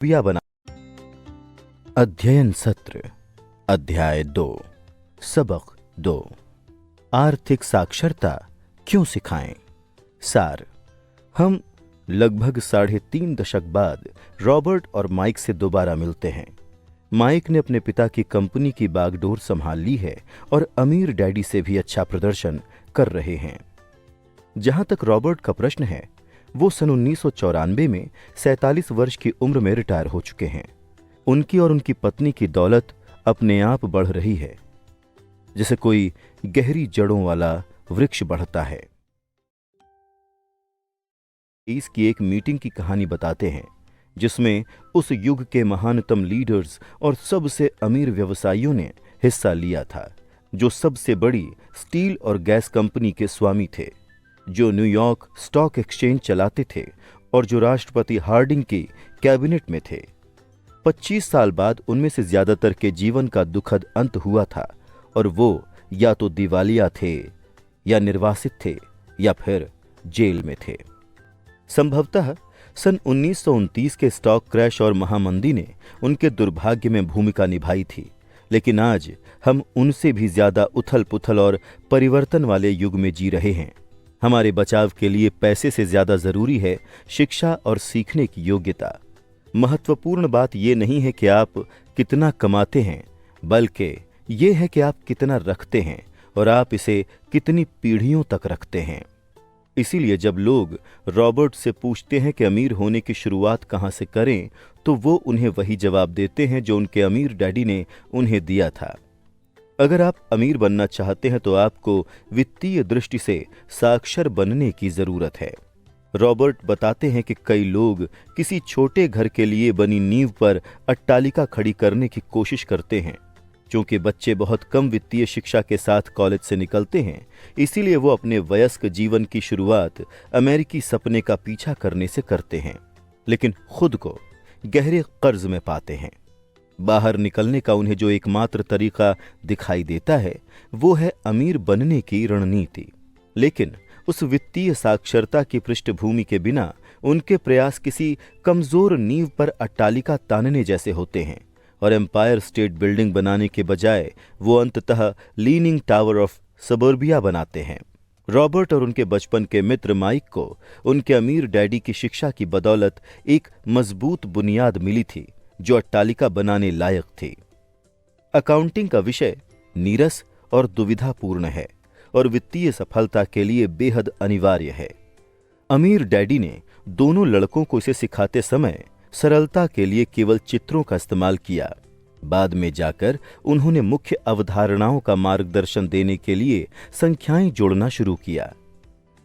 पिया बना। अध्ययन सत्र अध्याय 2 सबक 2 आर्थिक साक्षरता क्यों सिखाएं। सार, हम लगभग 3.5 दशक बाद रॉबर्ट और माइक से दोबारा मिलते हैं। माइक ने अपने पिता की कंपनी की बागडोर संभाल ली है और अमीर डैडी से भी अच्छा प्रदर्शन कर रहे हैं। जहां तक रॉबर्ट का प्रश्न है, वो सन 1994 में 47 वर्ष की उम्र में रिटायर हो चुके हैं। उनकी और उनकी पत्नी की दौलत अपने आप बढ़ रही है, जैसे कोई गहरी जड़ों वाला वृक्ष बढ़ता है। इसकी एक मीटिंग की कहानी बताते हैं, जिसमें उस युग के महानतम लीडर्स और सबसे अमीर व्यवसायियों ने हिस्सा लिया था, जो सबसे बड़ी स्टील और गैस कंपनी के स्वामी थे, जो न्यूयॉर्क स्टॉक एक्सचेंज चलाते थे और जो राष्ट्रपति हार्डिंग की कैबिनेट में थे। 25 साल बाद उनमें से ज्यादातर के जीवन का दुखद अंत हुआ था और वो या तो दिवालिया थे, या निर्वासित थे, या फिर जेल में थे। संभवतः सन 1929 के स्टॉक क्रैश और महामंदी ने उनके दुर्भाग्य में भूमिका निभाई थी, लेकिन आज हम उनसे भी ज्यादा उथल पुथल और परिवर्तन वाले युग में जी रहे हैं। हमारे बचाव के लिए पैसे से ज्यादा जरूरी है शिक्षा और सीखने की योग्यता। महत्वपूर्ण बात यह नहीं है कि आप कितना कमाते हैं, बल्कि यह है कि आप कितना रखते हैं और आप इसे कितनी पीढ़ियों तक रखते हैं। इसीलिए जब लोग रॉबर्ट से पूछते हैं कि अमीर होने की शुरुआत कहां से करें, तो वो उन्हें वही जवाब देते हैं जो उनके अमीर डैडी ने उन्हें दिया था। अगर आप अमीर बनना चाहते हैं तो आपको वित्तीय दृष्टि से साक्षर बनने की जरूरत है। रॉबर्ट बताते हैं कि कई लोग किसी छोटे घर के लिए बनी नींव पर अट्टालिका खड़ी करने की कोशिश करते हैं। क्योंकि बच्चे बहुत कम वित्तीय शिक्षा के साथ कॉलेज से निकलते हैं, इसीलिए वो अपने वयस्क जीवन की शुरुआत अमेरिकी सपने का पीछा करने से करते हैं, लेकिन खुद को गहरे कर्ज में पाते हैं। बाहर निकलने का उन्हें जो एकमात्र तरीका दिखाई देता है, वो है अमीर बनने की रणनीति। लेकिन उस वित्तीय साक्षरता की पृष्ठभूमि के बिना उनके प्रयास किसी कमजोर नींव पर अट्टालिका तानने जैसे होते हैं और एम्पायर स्टेट बिल्डिंग बनाने के बजाय वो अंततः लीनिंग टावर ऑफ सबर्बिया बनाते हैं। रॉबर्ट और उनके बचपन के मित्र माइक को उनके अमीर डैडी की शिक्षा की बदौलत एक मजबूत बुनियाद मिली थी, जो अट्टालिका बनाने लायक थी। अकाउंटिंग का विषय नीरस और दुविधापूर्ण है और वित्तीय सफलता के लिए बेहद अनिवार्य है। अमीर डैडी ने दोनों लड़कों को इसे सिखाते समय सरलता के लिए केवल चित्रों का इस्तेमाल किया। बाद में जाकर उन्होंने मुख्य अवधारणाओं का मार्गदर्शन देने के लिए संख्याएं जोड़ना शुरू किया।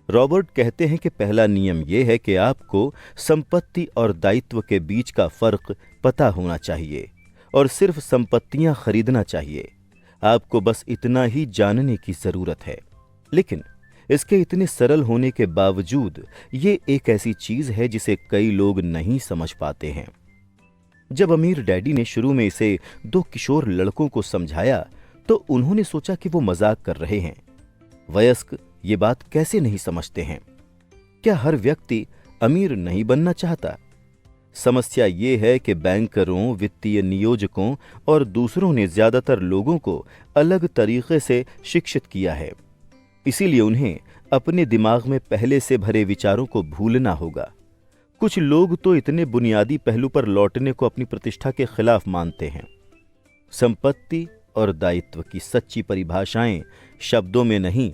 रॉबर्ट कहते हैं कि पहला नियम यह है कि आपको संपत्ति और दायित्व के बीच का फर्क पता होना चाहिए और सिर्फ संपत्तियां खरीदना चाहिए। आपको बस इतना ही जानने की जरूरत है। लेकिन इसके इतने सरल होने के बावजूद ये एक ऐसी चीज है जिसे कई लोग नहीं समझ पाते हैं। जब अमीर डैडी ने शुरू में इसे 2 किशोर लड़कों को समझाया, तो उन्होंने सोचा कि वो मजाक कर रहे हैं। वयस्क ये बात कैसे नहीं समझते हैं? क्या हर व्यक्ति अमीर नहीं बनना चाहता? समस्या ये है कि बैंकरों, वित्तीय नियोजकों और दूसरों ने ज्यादातर लोगों को अलग तरीके से शिक्षित किया है। इसीलिए उन्हें अपने दिमाग में पहले से भरे विचारों को भूलना होगा। कुछ लोग तो इतने बुनियादी पहलू पर लौटने को अपनी प्रतिष्ठा के खिलाफ मानते हैं। संपत्ति और दायित्व की सच्ची परिभाषाएं शब्दों में नहीं,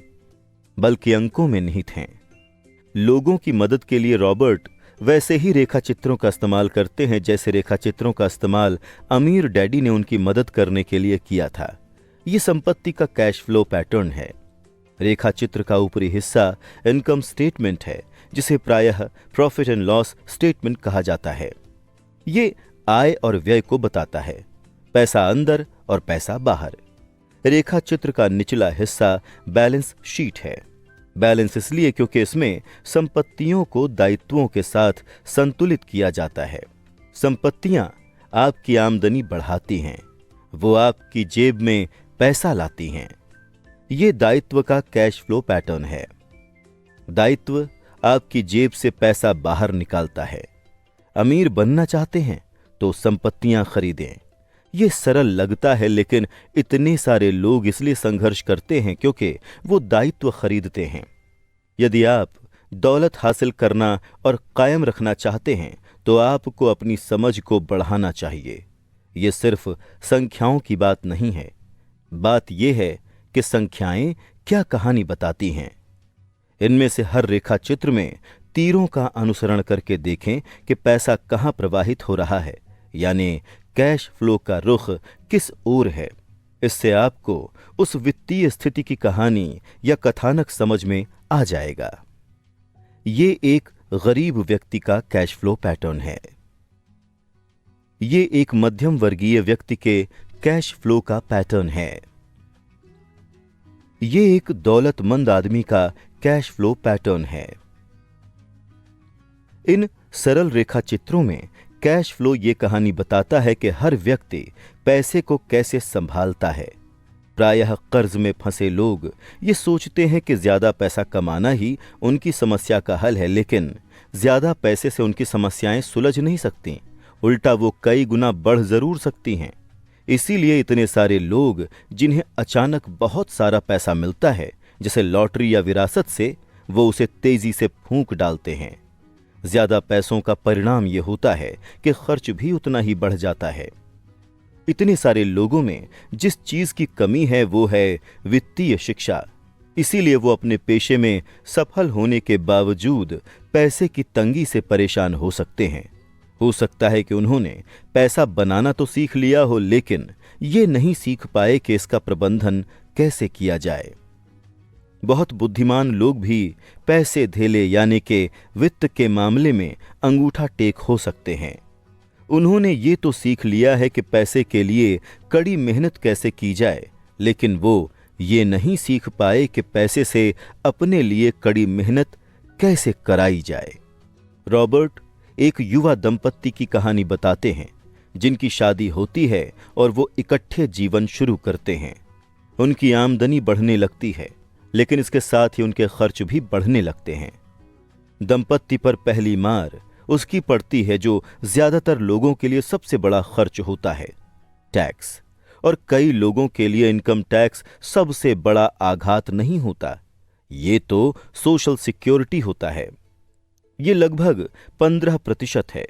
बल्कि अंकों में निहित हैं। लोगों की मदद के लिए रॉबर्ट वैसे ही रेखाचित्रों का इस्तेमाल करते हैं जैसे रेखाचित्रों का इस्तेमाल अमीर डैडी ने उनकी मदद करने के लिए किया था। यह संपत्ति का कैश फ्लो पैटर्न है। रेखाचित्र का ऊपरी हिस्सा इनकम स्टेटमेंट है, जिसे प्रायः प्रॉफिट एंड लॉस स्टेटमेंट कहा जाता है। ये आय और व्यय को बताता है, पैसा अंदर और पैसा बाहर। रेखाचित्र का निचला हिस्सा बैलेंस शीट है। बैलेंस इसलिए क्योंकि इसमें संपत्तियों को दायित्वों के साथ संतुलित किया जाता है। संपत्तियां आपकी आमदनी बढ़ाती हैं, वो आपकी जेब में पैसा लाती हैं। ये दायित्व का कैश फ्लो पैटर्न है। दायित्व आपकी जेब से पैसा बाहर निकालता है। अमीर बनना चाहते हैं तो संपत्तियां खरीदें। ये सरल लगता है, लेकिन इतने सारे लोग इसलिए संघर्ष करते हैं क्योंकि वो दायित्व खरीदते हैं। यदि आप दौलत हासिल करना और कायम रखना चाहते हैं तो आपको अपनी समझ को बढ़ाना चाहिए। ये सिर्फ संख्याओं की बात नहीं है, बात यह है कि संख्याएं क्या कहानी बताती हैं। इनमें से हर रेखा चित्र में तीरों का अनुसरण करके देखें कि पैसा कहां प्रवाहित हो रहा है, यानी कैश फ्लो का रुख किस ओर है। इससे आपको उस वित्तीय स्थिति की कहानी या कथानक समझ में आ जाएगा। ये एक गरीब व्यक्ति का कैश फ्लो पैटर्न है। ये एक मध्यम वर्गीय व्यक्ति के कैश फ्लो का पैटर्न है। ये एक दौलतमंद आदमी का कैश फ्लो पैटर्न है। इन सरल रेखा चित्रों में कैश फ्लो ये कहानी बताता है कि हर व्यक्ति पैसे को कैसे संभालता है। प्रायः कर्ज में फंसे लोग ये सोचते हैं कि ज्यादा पैसा कमाना ही उनकी समस्या का हल है, लेकिन ज्यादा पैसे से उनकी समस्याएं सुलझ नहीं सकती, उल्टा वो कई गुना बढ़ जरूर सकती हैं। इसीलिए इतने सारे लोग जिन्हें अचानक बहुत सारा पैसा मिलता है, जैसे लॉटरी या विरासत से, वो उसे तेजी से फूंक डालते हैं। ज्यादा पैसों का परिणाम ये होता है कि खर्च भी उतना ही बढ़ जाता है। इतने सारे लोगों में जिस चीज की कमी है वो है वित्तीय शिक्षा। इसीलिए वो अपने पेशे में सफल होने के बावजूद पैसे की तंगी से परेशान हो सकते हैं। हो सकता है कि उन्होंने पैसा बनाना तो सीख लिया हो, लेकिन ये नहीं सीख पाए कि इसका प्रबंधन कैसे किया जाए। बहुत बुद्धिमान लोग भी पैसे धेले यानी कि वित्त के मामले में अंगूठा टेक हो सकते हैं। उन्होंने ये तो सीख लिया है कि पैसे के लिए कड़ी मेहनत कैसे की जाए, लेकिन वो ये नहीं सीख पाए कि पैसे से अपने लिए कड़ी मेहनत कैसे कराई जाए। रॉबर्ट एक युवा दंपत्ति की कहानी बताते हैं जिनकी शादी होती है और वो इकट्ठे जीवन शुरू करते हैं। उनकी आमदनी बढ़ने लगती है, लेकिन इसके साथ ही उनके खर्च भी बढ़ने लगते हैं। दंपत्ति पर पहली मार उसकी पड़ती है जो ज्यादातर लोगों के लिए सबसे बड़ा खर्च होता है, टैक्स। और कई लोगों के लिए इनकम टैक्स सबसे बड़ा आघात नहीं होता, ये तो सोशल सिक्योरिटी होता है। ये लगभग 15% है।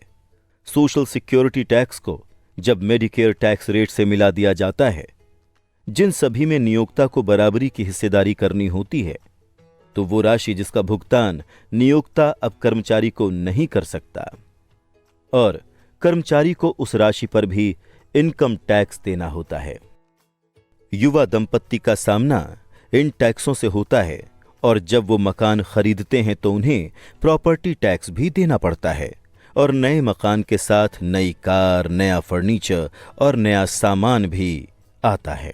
सोशल सिक्योरिटी टैक्स को जब मेडिकेयर टैक्स रेट से मिला दिया जाता है, जिन सभी में नियोक्ता को बराबरी की हिस्सेदारी करनी होती है, तो वो राशि जिसका भुगतान नियोक्ता अब कर्मचारी को नहीं कर सकता, और कर्मचारी को उस राशि पर भी इनकम टैक्स देना होता है। युवा दंपत्ति का सामना इन टैक्सों से होता है, और जब वो मकान खरीदते हैं तो उन्हें प्रॉपर्टी टैक्स भी देना पड़ता है, और नए मकान के साथ नई कार, नया फर्नीचर और नया सामान भी आता है।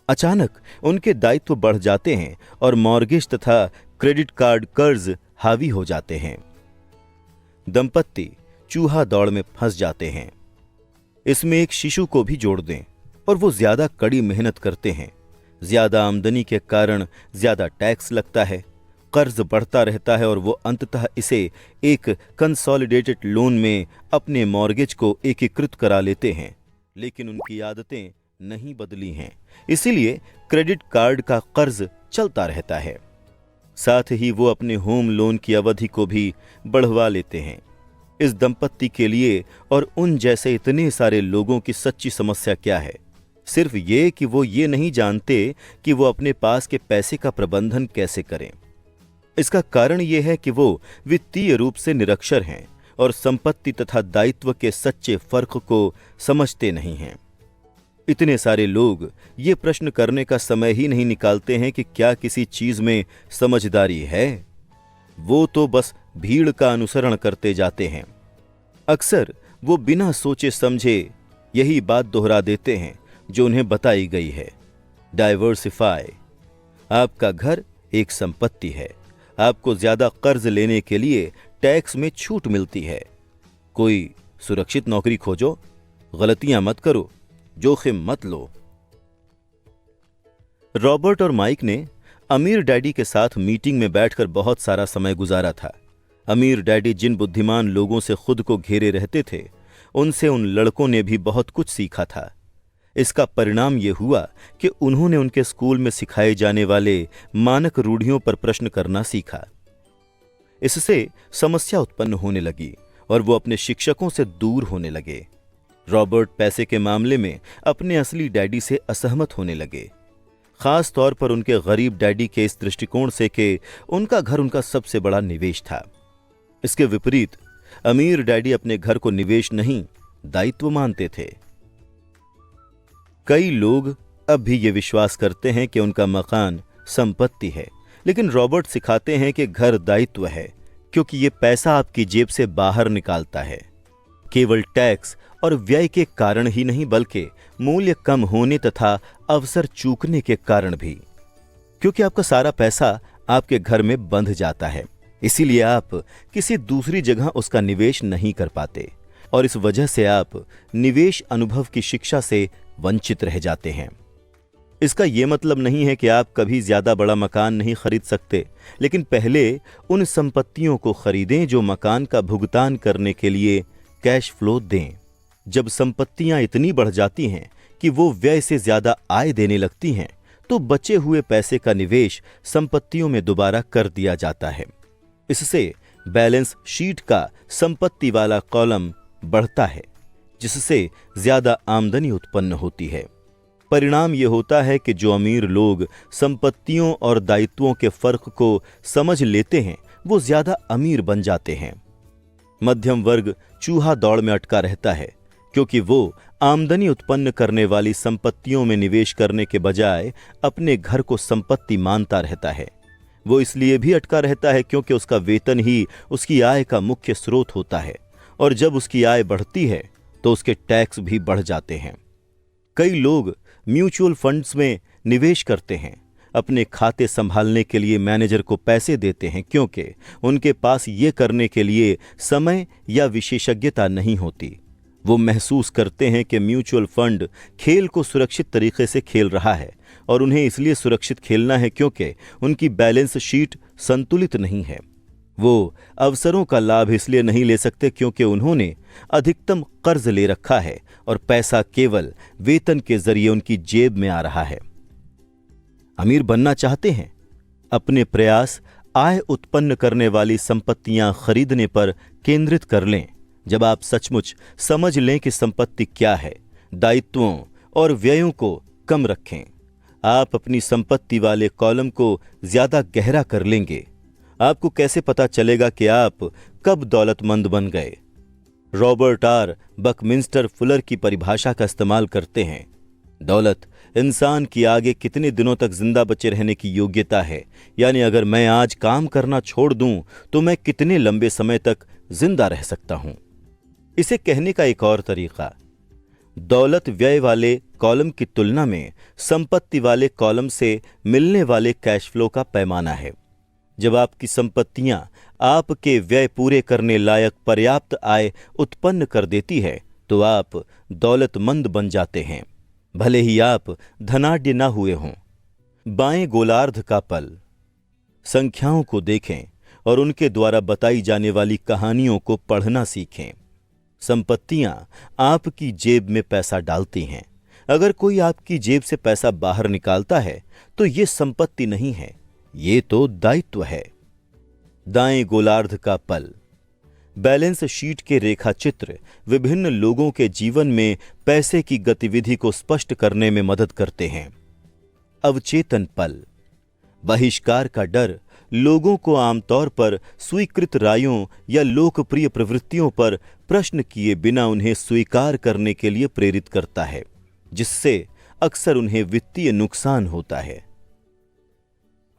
अचानक उनके दायित्व बढ़ जाते हैं और मॉर्गेज तथा क्रेडिट कार्ड कर्ज हावी हो जाते हैं। दंपत्ति चूहा दौड़ में फंस जाते हैं। इसमें एक शिशु को भी जोड़ दें और वो ज्यादा कड़ी मेहनत करते हैं। ज्यादा आमदनी के कारण ज्यादा टैक्स लगता है, कर्ज बढ़ता रहता है, और वो अंततः इसे एक कंसोलिडेटेड लोन में अपने मॉर्गेज को एकीकृत करा लेते हैं। लेकिन उनकी आदतें नहीं बदली हैं, इसीलिए क्रेडिट कार्ड का कर्ज चलता रहता है। साथ ही वो अपने होम लोन की अवधि को भी बढ़वा लेते हैं। इस दंपत्ति के लिए और उन जैसे इतने सारे लोगों की सच्ची समस्या क्या है? सिर्फ ये कि वो ये नहीं जानते कि वो अपने पास के पैसे का प्रबंधन कैसे करें। इसका कारण ये है कि वो वित्तीय रूप से निरक्षर हैं और संपत्ति तथा दायित्व के सच्चे फर्क को समझते नहीं हैं। इतने सारे लोग ये प्रश्न करने का समय ही नहीं निकालते हैं कि क्या किसी चीज में समझदारी है। वो तो बस भीड़ का अनुसरण करते जाते हैं। अक्सर वो बिना सोचे समझे यही बात दोहरा देते हैं जो उन्हें बताई गई है। डाइवर्सिफाई। आपका घर एक संपत्ति है। आपको ज्यादा कर्ज लेने के लिए टैक्स में छूट मिलती है। कोई सुरक्षित नौकरी खोजो, गलतियां मत करो, जोखिम मत लो। रॉबर्ट और माइक ने अमीर डैडी के साथ मीटिंग में बैठकर बहुत सारा समय गुजारा था। अमीर डैडी जिन बुद्धिमान लोगों से खुद को घेरे रहते थे, उनसे उन लड़कों ने भी बहुत कुछ सीखा था। इसका परिणाम यह हुआ कि उन्होंने उनके स्कूल में सिखाए जाने वाले मानक रूढ़ियों पर प्रश्न करना सीखा। इससे समस्या उत्पन्न होने लगी और वो अपने शिक्षकों से दूर होने लगे। रॉबर्ट पैसे के मामले में अपने असली डैडी से असहमत होने लगे, खास तौर पर उनके गरीब डैडी के इस दृष्टिकोण से कि उनका घर उनका सबसे बड़ा निवेश था। इसके विपरीत अमीर डैडी अपने घर को निवेश नहीं, दायित्व मानते थे। कई लोग अब भी ये विश्वास करते हैं कि उनका मकान संपत्ति है, लेकिन रॉबर्ट सिखाते हैं कि घर दायित्व है, क्योंकि ये पैसा आपकी जेब से बाहर निकालता है। केवल टैक्स और व्यय के कारण ही नहीं, बल्कि मूल्य कम होने तथा अवसर चूकने के कारण भी, क्योंकि आपका सारा पैसा आपके घर में बंध जाता है। इसीलिए आप किसी दूसरी जगह उसका निवेश नहीं कर पाते और इस वजह से आप निवेश अनुभव की शिक्षा से वंचित रह जाते हैं। इसका यह मतलब नहीं है कि आप कभी ज्यादा बड़ा मकान नहीं खरीद सकते, लेकिन पहले उन संपत्तियों को खरीदें जो मकान का भुगतान करने के लिए कैश फ्लो दें। जब संपत्तियां इतनी बढ़ जाती हैं कि वो व्यय से ज्यादा आय देने लगती हैं, तो बचे हुए पैसे का निवेश संपत्तियों में दोबारा कर दिया जाता है। इससे बैलेंस शीट का संपत्ति वाला कॉलम बढ़ता है, जिससे ज्यादा आमदनी उत्पन्न होती है। परिणाम यह होता है कि जो अमीर लोग संपत्तियों और दायित्वों के फर्क को समझ लेते हैं, वो ज्यादा अमीर बन जाते हैं। मध्यम वर्ग चूहा दौड़ में अटका रहता है, क्योंकि वो आमदनी उत्पन्न करने वाली संपत्तियों में निवेश करने के बजाय अपने घर को संपत्ति मानता रहता है। वो इसलिए भी अटका रहता है क्योंकि उसका वेतन ही उसकी आय का मुख्य स्रोत होता है, और जब उसकी आय बढ़ती है तो उसके टैक्स भी बढ़ जाते हैं। कई लोग म्यूचुअल फंड्स में निवेश करते हैं, अपने खाते संभालने के लिए मैनेजर को पैसे देते हैं, क्योंकि उनके पास ये करने के लिए समय या विशेषज्ञता नहीं होती। वो महसूस करते हैं कि म्यूचुअल फंड खेल को सुरक्षित तरीके से खेल रहा है, और उन्हें इसलिए सुरक्षित खेलना है क्योंकि उनकी बैलेंस शीट संतुलित नहीं है। वो अवसरों का लाभ इसलिए नहीं ले सकते क्योंकि उन्होंने अधिकतम कर्ज ले रखा है और पैसा केवल वेतन के जरिए उनकी जेब में आ रहा है। अमीर बनना चाहते हैं? अपने प्रयास आय उत्पन्न करने वाली संपत्तियां खरीदने पर केंद्रित कर लें। जब आप सचमुच समझ लें कि संपत्ति क्या है, दायित्वों और व्ययों को कम रखें, आप अपनी संपत्ति वाले कॉलम को ज्यादा गहरा कर लेंगे। आपको कैसे पता चलेगा कि आप कब दौलतमंद बन गए? रॉबर्ट आर बकमिंस्टर फुलर की परिभाषा का इस्तेमाल करते हैं। दौलत इंसान की आगे कितने दिनों तक जिंदा बचे रहने की योग्यता है, यानी अगर मैं आज काम करना छोड़ दूं तो मैं कितने लंबे समय तक जिंदा रह सकता हूं। इसे कहने का एक और तरीका, दौलत व्यय वाले कॉलम की तुलना में संपत्ति वाले कॉलम से मिलने वाले कैश फ्लो का पैमाना है। जब आपकी संपत्तियां आपके व्यय पूरे करने लायक पर्याप्त आय उत्पन्न कर देती है, तो आप दौलतमंद बन जाते हैं, भले ही आप धनाढ्य न हुए हों। बाएं गोलार्ध का पल। संख्याओं को देखें और उनके द्वारा बताई जाने वाली कहानियों को पढ़ना सीखें। संपत्तियां आपकी जेब में पैसा डालती हैं। अगर कोई आपकी जेब से पैसा बाहर निकालता है तो ये संपत्ति नहीं है, ये तो दायित्व है। दाएं गोलार्ध का पल। बैलेंस शीट के रेखा चित्र विभिन्न लोगों के जीवन में पैसे की गतिविधि को स्पष्ट करने में मदद करते हैं। अवचेतन पल। बहिष्कार का डर लोगों को आमतौर पर स्वीकृत रायों या लोकप्रिय प्रवृत्तियों पर प्रश्न किए बिना उन्हें स्वीकार करने के लिए प्रेरित करता है, जिससे अक्सर उन्हें वित्तीय नुकसान होता है।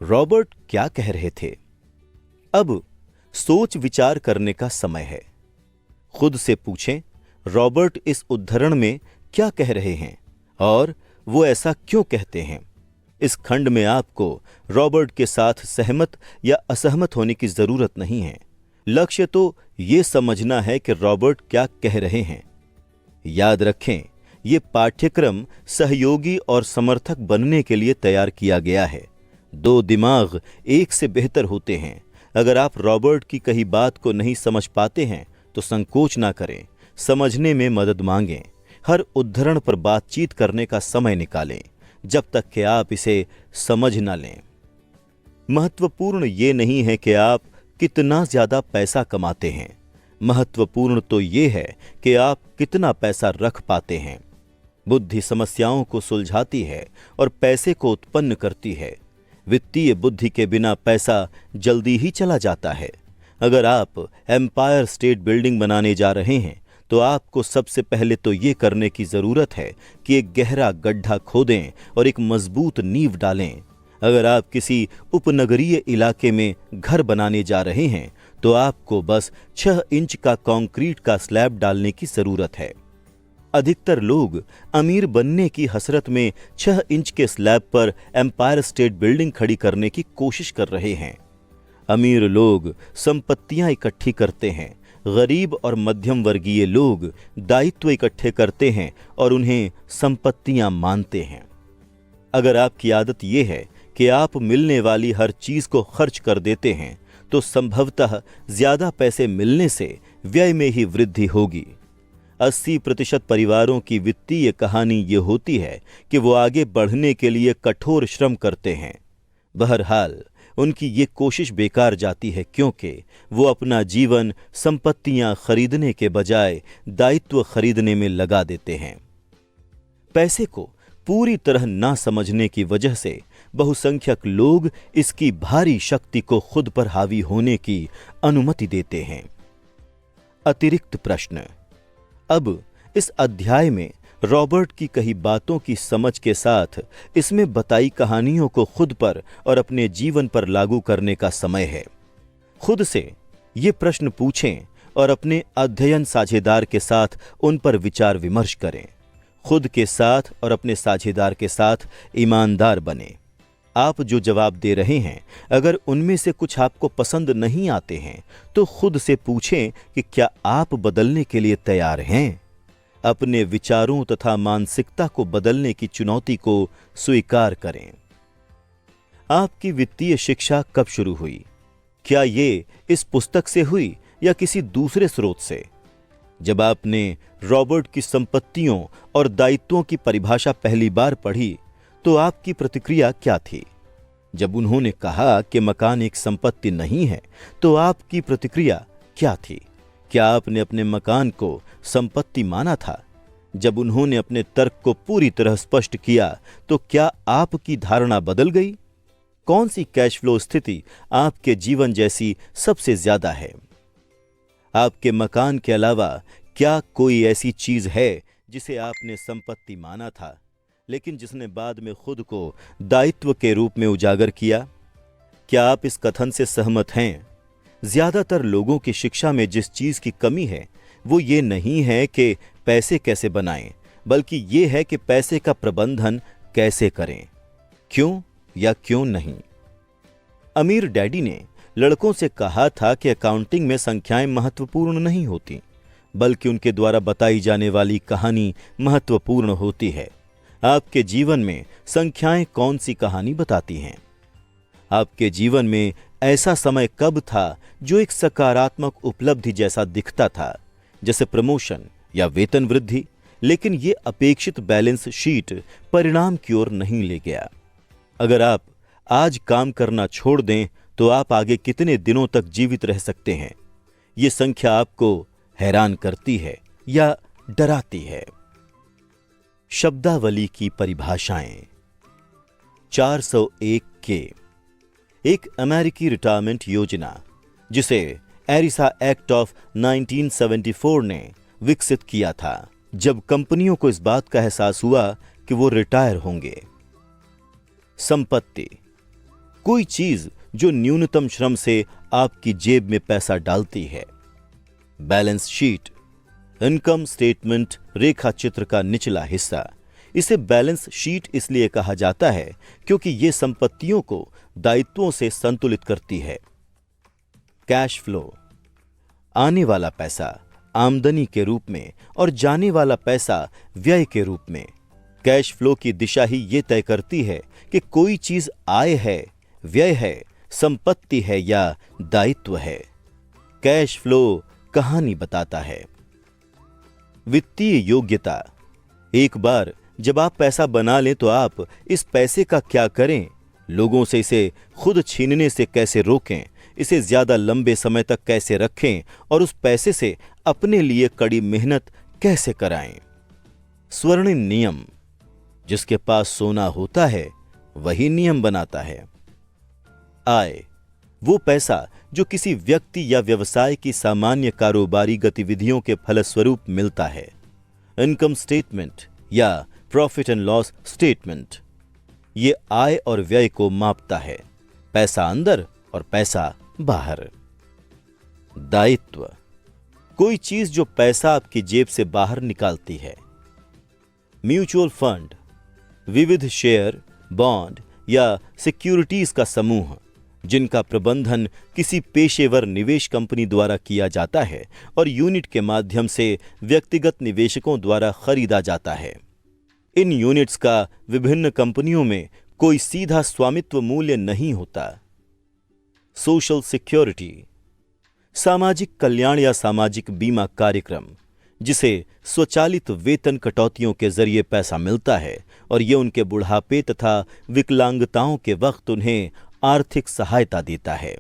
रॉबर्ट क्या कह रहे थे? अब सोच विचार करने का समय है। खुद से पूछें, रॉबर्ट इस उद्धरण में क्या कह रहे हैं और वो ऐसा क्यों कहते हैं? इस खंड में आपको रॉबर्ट के साथ सहमत या असहमत होने की जरूरत नहीं है। लक्ष्य तो ये समझना है कि रॉबर्ट क्या कह रहे हैं। याद रखें, ये पाठ्यक्रम सहयोगी और समर्थक बनने के लिए तैयार किया गया है। दो दिमाग एक से बेहतर होते हैं। अगर आप रॉबर्ट की कही बात को नहीं समझ पाते हैं तो संकोच ना करें, समझने में मदद मांगें, हर उद्धरण पर बातचीत करने का समय निकालें, जब तक कि आप इसे समझ न लें। महत्वपूर्ण ये नहीं है कि आप कितना ज्यादा पैसा कमाते हैं, महत्वपूर्ण तो ये है कि आप कितना पैसा रख पाते हैं। बुद्धि समस्याओं को सुलझाती है और पैसे को उत्पन्न करती है। वित्तीय बुद्धि के बिना पैसा जल्दी ही चला जाता है। अगर आप एम्पायर स्टेट बिल्डिंग बनाने जा रहे हैं तो आपको सबसे पहले तो ये करने की जरूरत है कि एक गहरा गड्ढा खोदें और एक मजबूत नींव डालें। अगर आप किसी उपनगरीय इलाके में घर बनाने जा रहे हैं तो आपको बस 6 इंच का कंक्रीट का स्लैब डालने की जरूरत है। अधिकतर लोग अमीर बनने की हसरत में 6 इंच के स्लैब पर एम्पायर स्टेट बिल्डिंग खड़ी करने की कोशिश कर रहे हैं। अमीर लोग संपत्तियां इकट्ठी करते हैं, गरीब और मध्यम वर्गीय लोग दायित्व इकट्ठे करते हैं और उन्हें संपत्तियां मानते हैं। अगर आपकी आदत यह है कि आप मिलने वाली हर चीज को खर्च कर देते हैं तो संभवतः ज्यादा पैसे मिलने से व्यय में ही वृद्धि होगी। 80% परिवारों की वित्तीय कहानी ये होती है कि वो आगे बढ़ने के लिए कठोर श्रम करते हैं। बहरहाल उनकी ये कोशिश बेकार जाती है, क्योंकि वो अपना जीवन संपत्तियां खरीदने के बजाय दायित्व खरीदने में लगा देते हैं। पैसे को पूरी तरह ना समझने की वजह से बहुसंख्यक लोग इसकी भारी शक्ति को खुद पर हावी होने की अनुमति देते हैं। अतिरिक्त प्रश्न। अब इस अध्याय में रॉबर्ट की कही बातों की समझ के साथ इसमें बताई कहानियों को खुद पर और अपने जीवन पर लागू करने का समय है। खुद से ये प्रश्न पूछें और अपने अध्ययन साझेदार के साथ उन पर विचार विमर्श करें। खुद के साथ और अपने साझेदार के साथ ईमानदार बने। आप जो जवाब दे रहे हैं, अगर उनमें से कुछ आपको पसंद नहीं आते हैं तो खुद से पूछें कि क्या आप बदलने के लिए तैयार हैं। अपने विचारों तथा मानसिकता को बदलने की चुनौती को स्वीकार करें। आपकी वित्तीय शिक्षा कब शुरू हुई? क्या ये इस पुस्तक से हुई या किसी दूसरे स्रोत से? जब आपने रॉबर्ट की संपत्तियों और दायित्वों की परिभाषा पहली बार पढ़ी तो आपकी प्रतिक्रिया क्या थी? जब उन्होंने कहा कि मकान एक संपत्ति नहीं है तो आपकी प्रतिक्रिया क्या थी? क्या आपने अपने मकान को संपत्ति माना था? जब उन्होंने अपने तर्क को पूरी तरह स्पष्ट किया तो क्या आपकी धारणा बदल गई? कौन सी कैश फ्लो स्थिति आपके जीवन जैसी सबसे ज्यादा है? आपके मकान के अलावा क्या कोई ऐसी चीज है जिसे आपने संपत्ति माना था लेकिन जिसने बाद में खुद को दायित्व के रूप में उजागर किया? क्या आप इस कथन से सहमत हैं? ज्यादातर लोगों की शिक्षा में जिस चीज की कमी है वो ये नहीं है कि पैसे कैसे बनाएं, बल्कि ये है कि पैसे का प्रबंधन कैसे करें, क्यों या क्यों नहीं। अमीर डैडी ने लड़कों से कहा था कि अकाउंटिंग में संख्याएं महत्वपूर्ण नहीं होती, बल्कि उनके द्वारा बताई जाने वाली कहानी महत्वपूर्ण होती है। आपके जीवन में संख्याएं कौन सी कहानी बताती हैं? आपके जीवन में ऐसा समय कब था जो एक सकारात्मक उपलब्धि जैसा दिखता था, जैसे प्रमोशन या वेतन वृद्धि, लेकिन ये अपेक्षित बैलेंस शीट परिणाम की ओर नहीं ले गया? अगर आप आज काम करना छोड़ दें तो आप आगे कितने दिनों तक जीवित रह सकते हैं? ये संख्या आपको हैरान करती है या डराती है? शब्दावली की परिभाषाएं। 401 के एक अमेरिकी रिटायरमेंट योजना जिसे एरिसा एक्ट ऑफ 1974 ने विकसित किया था, जब कंपनियों को इस बात का एहसास हुआ कि वो रिटायर होंगे। संपत्ति, कोई चीज जो न्यूनतम श्रम से आपकी जेब में पैसा डालती है। बैलेंस शीट, इनकम स्टेटमेंट रेखा चित्र का निचला हिस्सा। इसे बैलेंस शीट इसलिए कहा जाता है क्योंकि ये संपत्तियों को दायित्वों से संतुलित करती है। कैश फ्लो, आने वाला पैसा आमदनी के रूप में और जाने वाला पैसा व्यय के रूप में। कैश फ्लो की दिशा ही ये तय करती है कि कोई चीज आय है, व्यय है, संपत्ति है या दायित्व है। कैश फ्लो कहानी बताता है। वित्तीय योग्यता। एक बार जब आप पैसा बना लें तो आप इस पैसे का क्या करें, लोगों से इसे खुद छीनने से कैसे रोकें, इसे ज्यादा लंबे समय तक कैसे रखें और उस पैसे से अपने लिए कड़ी मेहनत कैसे कराएं। स्वर्णिम नियम। जिसके पास सोना होता है वही नियम बनाता है। आय, वो पैसा जो किसी व्यक्ति या व्यवसाय की सामान्य कारोबारी गतिविधियों के फलस्वरूप मिलता है। इनकम स्टेटमेंट या प्रॉफिट एंड लॉस स्टेटमेंट ये आय और व्यय को मापता है, पैसा अंदर और पैसा बाहर। दायित्व। कोई चीज जो पैसा आपकी जेब से बाहर निकालती है। म्यूचुअल फंड, विविध शेयर, बॉन्ड या सिक्योरिटीज का समूह जिनका प्रबंधन किसी पेशेवर निवेश कंपनी द्वारा किया जाता है और यूनिट के माध्यम से व्यक्तिगत निवेशकों द्वारा खरीदा जाता है। इन यूनिट्स का विभिन्न कंपनियों में कोई सीधा स्वामित्व मूल्य नहीं होता। Social security. सामाजिक कल्याण या सामाजिक बीमा कार्यक्रम जिसे स्वचालित वेतन कटौतियों के जरिए पैसा मिलता है और ये उनके बुढ़ापे तथा विकलांगताओं के वक्त उन्हें आर्थिक सहायता देता है।